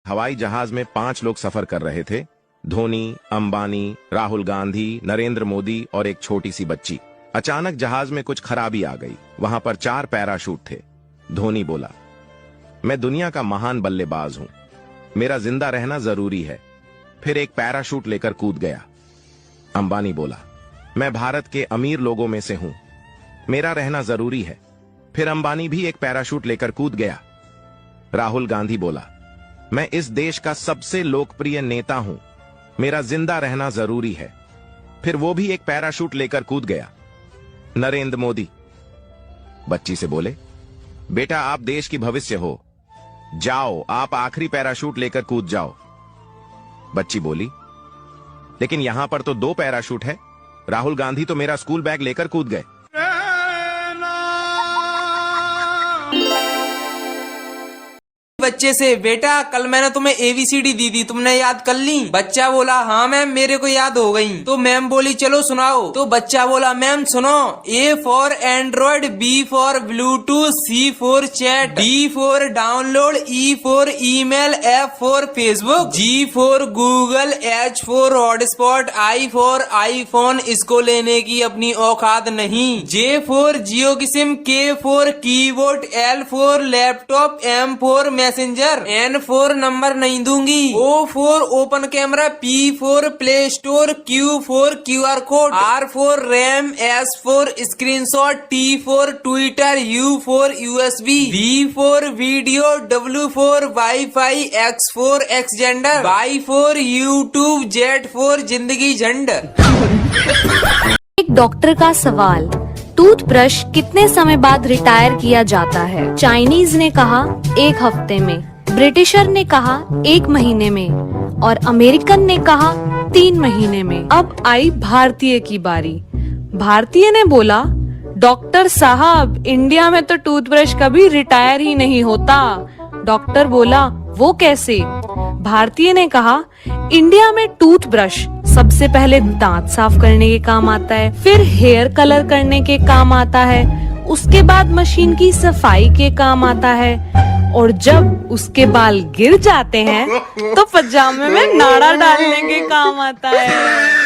हवाई जहाज में 5 लोग सफर कर रहे थे। धोनी, अंबानी, राहुल गांधी, नरेंद्र मोदी और एक छोटी सी बच्ची। अचानक जहाज में कुछ खराबी आ गई। वहां पर 4 पैराशूट थे। धोनी बोला, मैं दुनिया का महान बल्लेबाज हूं, मेरा जिंदा रहना जरूरी है। फिर एक पैराशूट लेकर कूद गया। अंबानी बोला, मैं भारत के अमीर लोगों में से हूं, मेरा रहना जरूरी है। फिर अंबानी भी एक पैराशूट लेकर कूद गया। राहुल गांधी बोला, मैं इस देश का सबसे लोकप्रिय नेता हूं, मेरा जिंदा रहना जरूरी है। फिर वो भी एक पैराशूट लेकर कूद गया। नरेंद्र मोदी बच्ची से बोले, बेटा आप देश की भविष्य हो, जाओ आप आखिरी पैराशूट लेकर कूद जाओ। बच्ची बोली, लेकिन यहां पर तो 2 पैराशूट है, राहुल गांधी तो मेरा स्कूल बैग लेकर कूद गए। बच्चे से, बेटा कल मैंने तुम्हें ABCD दी थी, तुमने याद कर ली? बच्चा बोला, हाँ मैम मेरे को याद हो गई। तो मैम बोली चलो सुनाओ। तो बच्चा बोला, मैम सुनो, A for Android, B for Bluetooth, C for chat, D for download, E for email, F for Facebook, G for Google, H for hotspot, I for iPhone, इसको लेने की अपनी औकात नहीं। J फॉर जियो की sim, K for keyboard, L for laptop, M for messenger, N for number नहीं दूंगी, O for open camera, P for play store, Q for QR code, R for RAM, S for screenshot, T for Twitter, U for USB, V for video, W for wifi, X for Xender, Y for YouTube, Z for जिंदगी झंड। एक doctor का सवाल, toothbrush कितने समय बाद retire किया जाता है? चाइनीज ने कहा 1 हफ्ते में, ब्रिटिशर ने कहा 1 महीने में और अमेरिकन ने कहा 3 महीने में। अब आई भारतीय की बारी। भारतीय ने बोला, डॉक्टर साहब इंडिया में तो टूथब्रश कभी रिटायर ही नहीं होता। डॉक्टर बोला, वो कैसे? भारतीय ने कहा, इंडिया में टूथब्रश सबसे पहले दांत साफ करने के काम आता है, फिर हेयर कलर करने के काम आता है, उसके बाद मशीन की सफाई के काम आता है और जब उसके बाल गिर जाते हैं तो पजामे में नाड़ा डालने के काम आता है।